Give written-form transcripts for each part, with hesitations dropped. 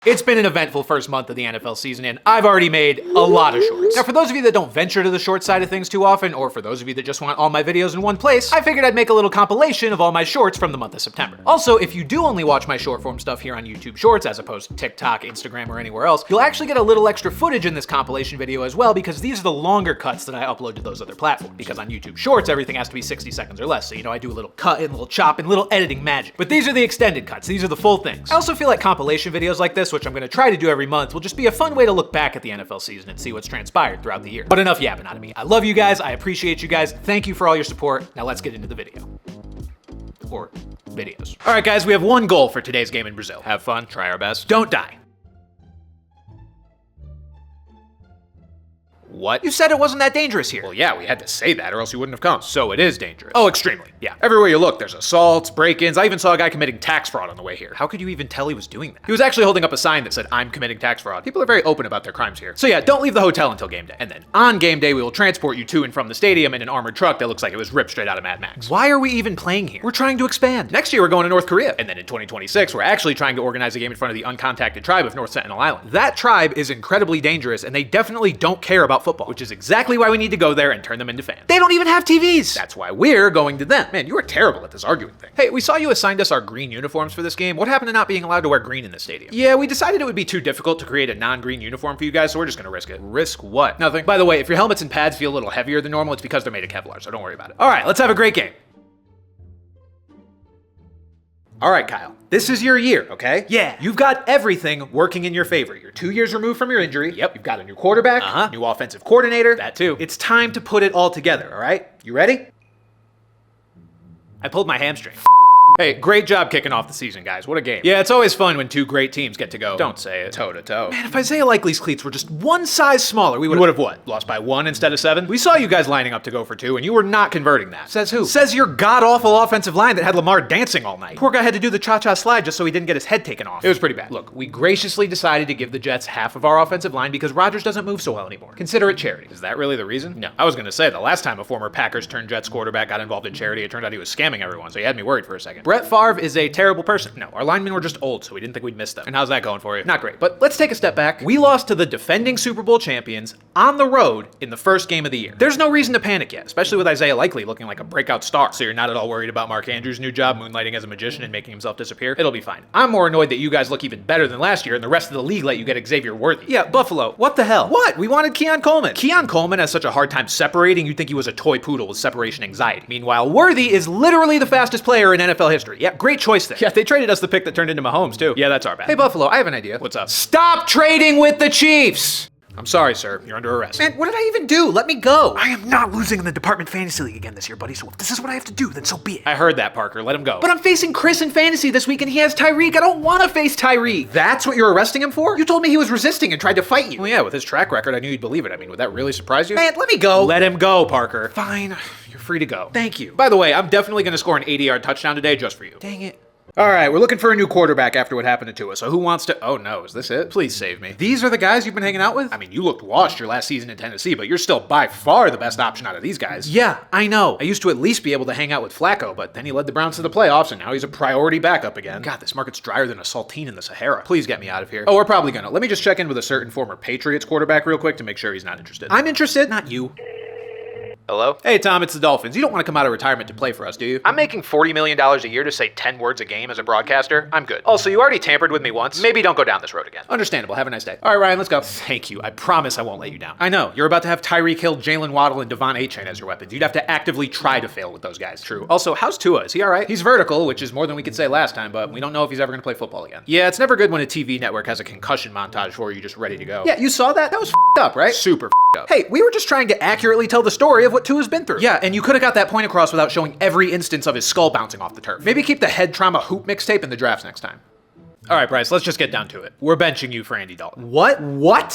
It's been an eventful first month of the NFL season, and I've already made a lot of shorts. Now, for those of you that don't venture to the short side of things too often, or for those of you that just want all my videos in one place, I figured I'd make a little compilation of all my shorts from the month of September. Also, if you do only watch my short form stuff here on YouTube Shorts, as opposed to TikTok, Instagram, or anywhere else, you'll actually get a little extra footage in this compilation video as well, because these are the longer cuts that I upload to those other platforms. Because on YouTube Shorts, everything has to be 60 seconds or less, so I do a little cut and a little chop and little editing magic. But these are the extended cuts. These are the full things. I also feel like compilation videos like this, which I'm going to try to do every month, will just be a fun way to look back at the NFL season and see what's transpired throughout the year. But enough yapping out of me. I love you guys. I appreciate you guys. Thank you for all your support. Now let's get into the video. Or videos. All right, guys, we have one goal for today's game in Brazil. Have fun, try our best. Don't die. What? You said it wasn't that dangerous here. Well, yeah, we had to say that or else you wouldn't have come. So it is dangerous. Oh, extremely. Yeah. Everywhere you look, there's assaults, break-ins. I even saw a guy committing tax fraud on the way here. How could you even tell he was doing that? He was actually holding up a sign that said, "I'm committing tax fraud." People are very open about their crimes here. So yeah, don't leave the hotel until game day. And then on game day, we will transport you to and from the stadium in an armored truck that looks like it was ripped straight out of Mad Max. Why are we even playing here? We're trying to expand. Next year, we're going to North Korea. And then in 2026, we're actually trying to organize a game in front of the uncontacted tribe of North Sentinel Island. That tribe is incredibly dangerous, and they definitely don't care about football, which is exactly why we need to go there and turn them into fans. They don't even have TVs. That's why we're going to them. Man, you are terrible at this arguing thing. Hey, we saw you assigned us our green uniforms for this game. What happened to not being allowed to wear green in the stadium? Yeah, we decided it would be too difficult to create a non-green uniform for you guys, so we're just gonna risk it. Risk what? Nothing. By the way, if your helmets and pads feel a little heavier than normal, it's because they're made of Kevlar, so don't worry about it. All right, let's have a great game. All right, Kyle, this is your year, okay? Yeah. You've got everything working in your favor. You're 2 years removed from your injury. Yep. You've got a new quarterback, new offensive coordinator. That too. It's time to put it all together, all right? You ready? I pulled my hamstring. Hey, great job kicking off the season, guys. What a game. Yeah, it's always fun when two great teams get to go, don't say it, toe-to-toe. Man, if Isaiah Likely's cleats were just one size smaller, we would have what? Lost by 1 instead of 7? We saw you guys lining up to go for 2, and you were not converting that. Says who? Says your god-awful offensive line that had Lamar dancing all night. Poor guy had to do the cha-cha slide just so he didn't get his head taken off. It was pretty bad. Look, we graciously decided to give the Jets half of our offensive line because Rodgers doesn't move so well anymore. Consider it charity. Is that really the reason? No. I was gonna say, the last time a former Packers turned Jets quarterback got involved in charity, it turned out he was scamming everyone, so he had me worried for a second. Brett Favre is a terrible person. No, our linemen were just old, so we didn't think we'd miss them. And how's that going for you? Not great. But let's take a step back. We lost to the defending Super Bowl champions on the road in the first game of the year. There's no reason to panic yet, especially with Isaiah Likely looking like a breakout star. So you're not at all worried about Mark Andrews' new job moonlighting as a magician and making himself disappear? It'll be fine. I'm more annoyed that you guys look even better than last year and the rest of the league let you get Xavier Worthy. Yeah, Buffalo. What the hell? What? We wanted Keon Coleman. Keon Coleman has such a hard time separating, you'd think he was a toy poodle with separation anxiety. Meanwhile, Worthy is literally the fastest player in NFL history. Yeah, great choice there. Yeah, they traded us the pick that turned into Mahomes, too. Yeah, that's our bad. Hey, Buffalo, I have an idea. What's up? Stop trading with the Chiefs! I'm sorry, sir. You're under arrest. Man, what did I even do? Let me go. I am not losing in the Department Fantasy League again this year, buddy, so if this is what I have to do, then so be it. I heard that, Parker. Let him go. But I'm facing Chris in Fantasy this week, and he has Tyreek. I don't want to face Tyreek. That's what you're arresting him for? You told me he was resisting and tried to fight you. Well, yeah, with his track record, I knew you'd believe it. I mean, would that really surprise you? Man, let me go. Let him go, Parker. Fine. You're free to go. Thank you. By the way, I'm definitely going to score an 80-yard touchdown today just for you. Dang it. All right, we're looking for a new quarterback after what happened to Tua, so who wants to... Oh no, is this it? Please save me. These are the guys you've been hanging out with? I mean, you looked washed your last season in Tennessee, but you're still by far the best option out of these guys. Yeah, I know. I used to at least be able to hang out with Flacco, but then he led the Browns to the playoffs, and now he's a priority backup again. God, this market's drier than a saltine in the Sahara. Please get me out of here. Oh, we're probably gonna. Let me just check in with a certain former Patriots quarterback real quick to make sure he's not interested. I'm interested, not you. Hello? Hey, Tom, it's the Dolphins. You don't want to come out of retirement to play for us, do you? I'm making $40 million a year to say 10 words a game as a broadcaster. I'm good. Also, you already tampered with me once. Maybe don't go down this road again. Understandable. Have a nice day. All right, Ryan, let's go. Thank you. I promise I won't let you down. I know. You're about to have Tyreek Hill, Jalen Waddle, and Devon Achane as your weapons. You'd have to actively try to fail with those guys. True. Also, how's Tua? Is he all right? He's vertical, which is more than we could say last time, but we don't know if he's ever going to play football again. Yeah, it's never good when a TV network has a concussion montage for you just ready to go. Yeah, you saw that? That was up, right? Super up. Hey, we were just trying to accurately tell the story of what Tua's been through. Yeah, and you could have got that point across without showing every instance of his skull bouncing off the turf. Maybe keep the head trauma hoop mixtape in the drafts next time. All right, Bryce, let's just get down to it. We're benching you for Andy Dalton. What?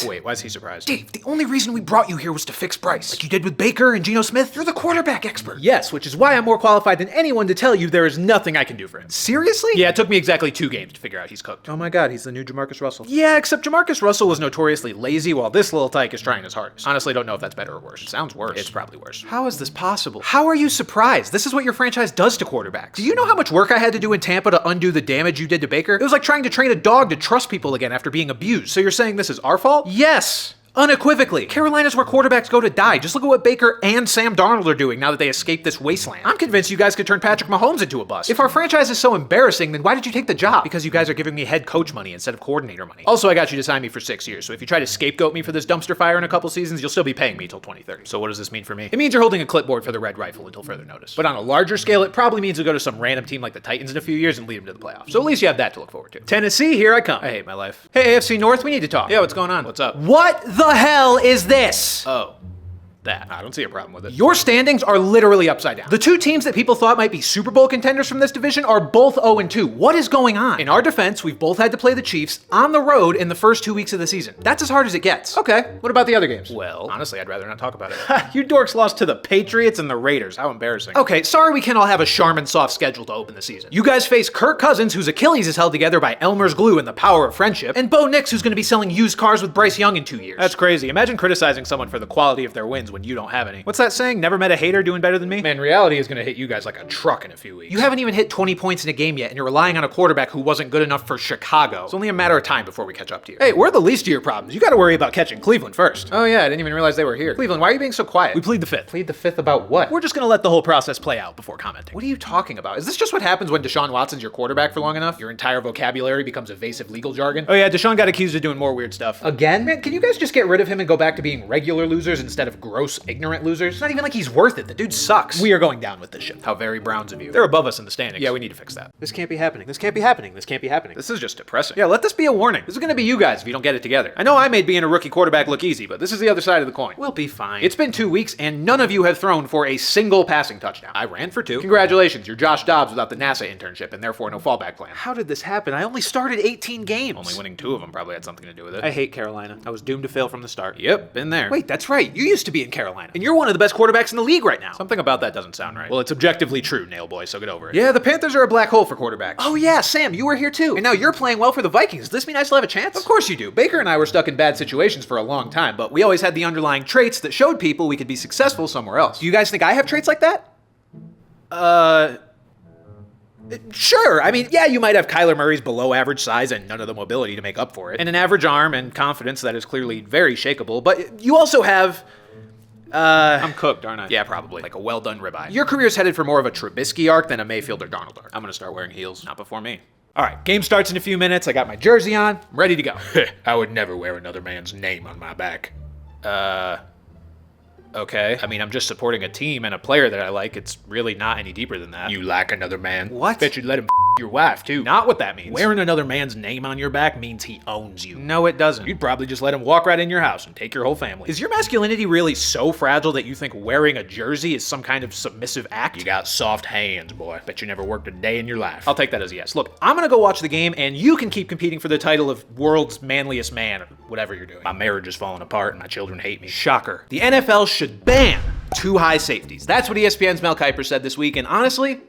Wait, why is he surprised? Dave, the only reason we brought you here was to fix Bryce. Like you did with Baker and Geno Smith. You're the quarterback expert. Yes, which is why I'm more qualified than anyone to tell you there is nothing I can do for him. Seriously? Yeah, it took me exactly 2 games to figure out he's cooked. Oh my god, he's the new Jamarcus Russell. Yeah, except Jamarcus Russell was notoriously lazy while this little tyke is trying his hardest. Honestly, don't know if that's better or worse. It sounds worse. It's probably worse. How is this possible? How are you surprised? This is what your franchise does to quarterbacks. Do you know how much work I had to do in Tampa to undo the damage you did to Baker? It was like trying trying to train a dog to trust people again after being abused. So you're saying this is our fault? Yes! Unequivocally. Carolina's where quarterbacks go to die. Just look at what Baker and Sam Darnold are doing now that they escaped this wasteland. I'm convinced you guys could turn Patrick Mahomes into a bust. If our franchise is so embarrassing, then why did you take the job? Because you guys are giving me head coach money instead of coordinator money. Also, I got you to sign me for 6 years, so if you try to scapegoat me for this dumpster fire in a couple seasons, you'll still be paying me till 2030. So what does this mean for me? It means you're holding a clipboard for the Red Rifle until further notice. But on a larger scale, it probably means you'll go to some random team like the Titans in a few years and lead them to the playoffs. So at least you have that to look forward to. Tennessee, here I come. I hate my life. Hey, AFC North, we need to talk. Yeah, what's going on? What's up? What the hell is this? Oh. That. I don't see a problem with it. Your standings are literally upside down. The two teams that people thought might be Super Bowl contenders from this division are both 0-2. What is going on? In our defense, we've both had to play the Chiefs on the road in the first 2 weeks of the season. That's as hard as it gets. Okay, what about the other games? Well, honestly, I'd rather not talk about it. You dorks lost to the Patriots and the Raiders. How embarrassing. Okay, sorry we can't all have a Charmin soft schedule to open the season. You guys face Kirk Cousins, whose Achilles is held together by Elmer's glue and the power of friendship, and Bo Nix, who's going to be selling used cars with Bryce Young in 2 years. That's crazy. Imagine criticizing someone for the quality of their wins when you don't have any. What's that saying? Never met a hater doing better than me? Man, reality is gonna hit you guys like a truck in a few weeks. You haven't even hit 20 points in a game yet, and you're relying on a quarterback who wasn't good enough for Chicago. It's only a matter of time before we catch up to you. Hey, we're the least of your problems. You gotta worry about catching Cleveland first. Oh yeah, I didn't even realize they were here. Cleveland, why are you being so quiet? We plead the fifth. Plead the fifth about what? We're just gonna let the whole process play out before commenting. What are you talking about? Is this just what happens when Deshaun Watson's your quarterback for long enough? Your entire vocabulary becomes evasive legal jargon? Oh yeah, Deshaun got accused of doing more weird stuff. Again? Man, can you guys just get rid of him and go back to being regular losers instead of gross, ignorant losers? It's not even like he's worth it. The dude sucks. We are going down with this ship. How very Browns of you. They're above us in the standings. Yeah, we need to fix that. This can't be happening. This can't be happening. This can't be happening. This is just depressing. Yeah, let this be a warning. This is gonna be you guys if you don't get it together. I know I made being a rookie quarterback look easy, but this is the other side of the coin. We'll be fine. It's been 2 weeks and none of you have thrown for a single passing touchdown. I ran for 2. Congratulations, you're Josh Dobbs without the NASA internship and therefore no fallback plan. How did this happen? I only started 18 games. Only winning 2 of them probably had something to do with it. I hate Carolina. I was doomed to fail from the start. Yep, been there. Wait, that's right. You used to be in Carolina. And you're one of the best quarterbacks in the league right now. Something about that doesn't sound right. Well, it's objectively true, Nail Boy, so get over it. Yeah, the Panthers are a black hole for quarterbacks. Oh yeah, Sam, you were here too. And now you're playing well for the Vikings. Does this mean I still have a chance? Of course you do. Baker and I were stuck in bad situations for a long time, but we always had the underlying traits that showed people we could be successful somewhere else. Do you guys think I have traits like that? Sure. I mean, yeah, you might have Kyler Murray's below average size and none of the mobility to make up for it, and an average arm and confidence that is clearly very shakeable, but you also have... I'm cooked, aren't I? Yeah, probably. Like a well-done ribeye. Your career's headed for more of a Trubisky arc than a Mayfield or Darnold arc. I'm gonna start wearing heels. Not before me. All right, game starts in a few minutes. I got my jersey on. I'm ready to go. I would never wear another man's name on my back. Okay. I mean, I'm just supporting a team and a player that I like. It's really not any deeper than that. You like another man? What? Bet you'd let him your wife, too. Not what that means. Wearing another man's name on your back means he owns you. No, it doesn't. You'd probably just let him walk right in your house and take your whole family. Is your masculinity really so fragile that you think wearing a jersey is some kind of submissive act? You got soft hands, boy. Bet you never worked a day in your life. I'll take that as a yes. Look, I'm gonna go watch the game, and you can keep competing for the title of world's manliest man, or whatever you're doing. My marriage is falling apart, and my children hate me. Shocker. The NFL should ban too high safeties. That's what ESPN's Mel Kiper said this week, and honestly,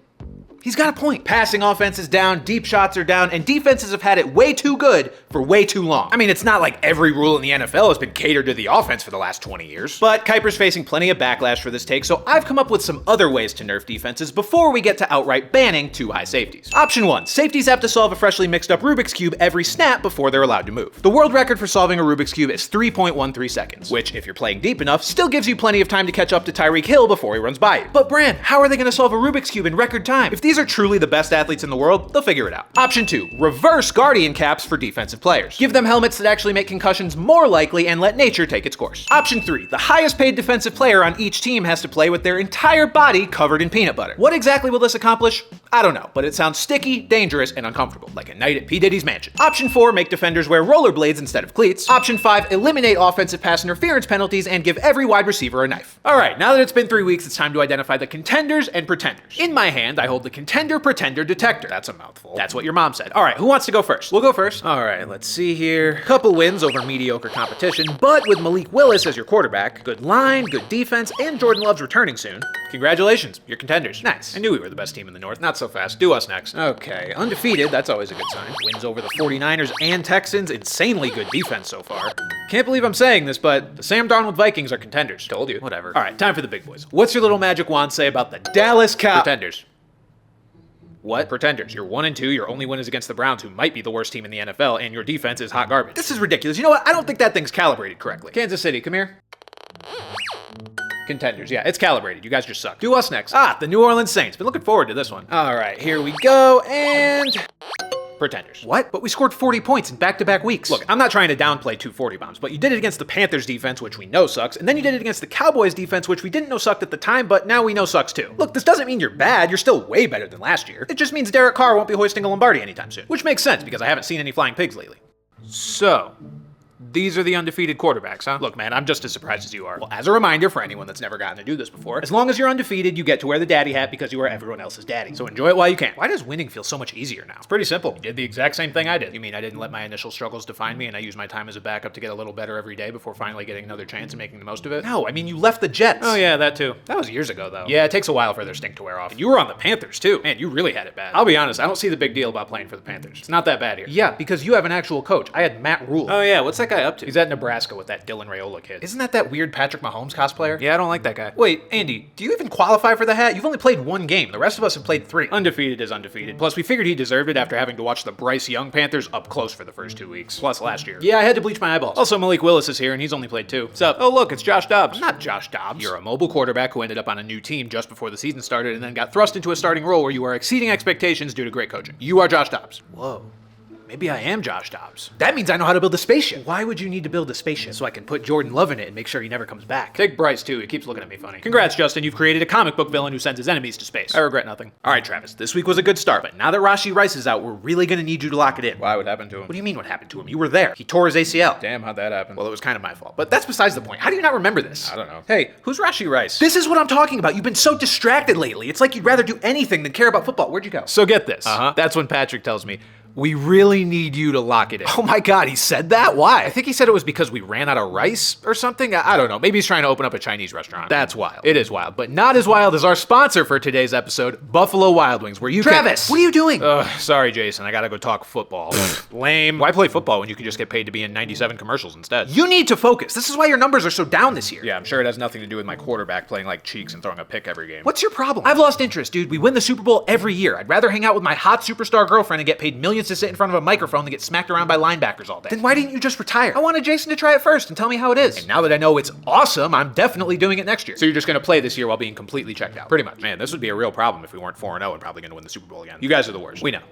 he's got a point. Passing offense is down, deep shots are down, and defenses have had it way too good for way too long. I mean, it's not like every rule in the NFL has been catered to the offense for the last 20 years. But Kiper's facing plenty of backlash for this take, so I've come up with some other ways to nerf defenses before we get to outright banning too high safeties. Option 1, safeties have to solve a freshly mixed up Rubik's Cube every snap before they're allowed to move. The world record for solving a Rubik's Cube is 3.13 seconds, which, if you're playing deep enough, still gives you plenty of time to catch up to Tyreek Hill before he runs by you. But Bran, how are they gonna solve a Rubik's Cube in record time? If these are truly the best athletes in the world, they'll figure it out. Option 2, reverse Guardian caps for defensive players. Give them helmets that actually make concussions more likely and let nature take its course. Option 3, the highest paid defensive player on each team has to play with their entire body covered in peanut butter. What exactly will this accomplish? I don't know, but it sounds sticky, dangerous, and uncomfortable, like a night at P. Diddy's mansion. Option 4, make defenders wear rollerblades instead of cleats. Option 5, eliminate offensive pass interference penalties and give every wide receiver a knife. All right, now that it's been 3 weeks, it's time to identify the contenders and pretenders. In my hand, I hold the contender-pretender detector. That's a mouthful. That's what your mom said. All right, who wants to go first? We'll go first. All right, let's see here. Couple wins over mediocre competition, but with Malik Willis as your quarterback, good line, good defense, and Jordan Love's returning soon. Congratulations, you're contenders. Nice. I knew we were the best team in the North. Not so fast. Do us next. Okay, undefeated. That's always a good sign. Wins over the 49ers and Texans. Insanely good defense so far. Can't believe I'm saying this, but the Sam Darnold Vikings are contenders. Told you. Whatever. All right, time for the big boys. What's your little magic wand say about the Dallas Cowboys? Pretenders. What? Pretenders. You're 1-2, your only win is against the Browns, who might be the worst team in the NFL, and your defense is hot garbage. This is ridiculous. You know what? I don't think that thing's calibrated correctly. Kansas City, come here. Contenders. Yeah, it's calibrated. You guys just suck. Do us next. Ah, the New Orleans Saints. Been looking forward to this one. All right, here we go, and... Pretenders. What? But we scored 40 points in back-to-back weeks. Look, I'm not trying to downplay 2 40 bombs, but you did it against the Panthers defense, which we know sucks, and then you did it against the Cowboys defense, which we didn't know sucked at the time, but now we know sucks too. Look, this doesn't mean you're bad. You're still way better than last year. It just means Derek Carr won't be hoisting a Lombardi anytime soon, which makes sense because I haven't seen any flying pigs lately. So... these are the undefeated quarterbacks, huh? Look, man, I'm just as surprised as you are. Well, as a reminder for anyone that's never gotten to do this before, as long as you're undefeated, you get to wear the daddy hat because you are everyone else's daddy. So enjoy it while you can. Why does winning feel so much easier now? It's pretty simple. You did the exact same thing I did. You mean I didn't let my initial struggles define me and I used my time as a backup to get a little better every day before finally getting another chance and making the most of it? No, I mean, you left the Jets. Oh yeah, that too. That was years ago, though. Yeah, it takes a while for their stink to wear off. And you were on the Panthers, too. Man, you really had it bad. I'll be honest, I don't see the big deal about playing for the Panthers. It's not that bad here. Yeah, because you have an actual coach. I had Matt Rule. Oh yeah, what's that guy up to? He's at Nebraska with that Dylan Raiola kid. Isn't that weird Patrick Mahomes cosplayer? Yeah, I don't like that guy. Wait, Andy, do you even qualify for the hat? You've only played 1 game. The rest of us have played 3. Undefeated is undefeated. Plus, we figured he deserved it after having to watch the Bryce Young Panthers up close for the first 2 weeks. Plus, last year. Yeah, I had to bleach my eyeballs. Also, Malik Willis is here, and he's only played 2. Sup? Oh, look, it's Josh Dobbs. I'm not Josh Dobbs. You're a mobile quarterback who ended up on a new team just before the season started and then got thrust into a starting role where you are exceeding expectations due to great coaching. You are Josh Dobbs. Whoa. Maybe I am Josh Dobbs. That means I know how to build a spaceship. Why would you need to build a spaceship? So I can put Jordan Love in it and make sure he never comes back. Take Bryce, too. He keeps looking at me funny. Congrats, Justin. You've created a comic book villain who sends his enemies to space. I regret nothing. All right, Travis. This week was a good start, but now that Rashee Rice is out, we're really going to need you to lock it in. Why? What happened to him? What do you mean what happened to him? You were there. He tore his ACL. Damn, how'd that happen? Well, it was kind of my fault, but that's besides the point. How do you not remember this? I don't know. Hey, who's Rashee Rice? This is what I'm talking about. You've been so distracted lately. It's like you'd rather do anything than care about football. Where'd you go? So get this. That's when Patrick tells me, we really need you to lock it in. Oh my God, he said that? Why? I think he said it was because we ran out of rice or something. I don't know. Maybe he's trying to open up a Chinese restaurant. That's wild. It is wild, but not as wild as our sponsor for today's episode, Buffalo Wild Wings, where you Travis, what are you doing? Sorry, Jason. I gotta go talk football. Lame. Why play football when you can just get paid to be in 97 commercials instead? You need to focus. This is why your numbers are so down this year. Yeah, I'm sure it has nothing to do with my quarterback playing like cheeks and throwing a pick every game. What's your problem? I've lost interest, dude. We win the Super Bowl every year. I'd rather hang out with my hot superstar girlfriend and get paid millions to sit in front of a microphone to get smacked around by linebackers all day. Then why didn't you just retire? I wanted Jason to try it first and tell me how it is. And now that I know it's awesome, I'm definitely doing it next year. So you're just gonna play this year while being completely checked out? Pretty much. Man, this would be a real problem if we weren't 4-0 and probably gonna win the Super Bowl again. You guys are the worst. We know.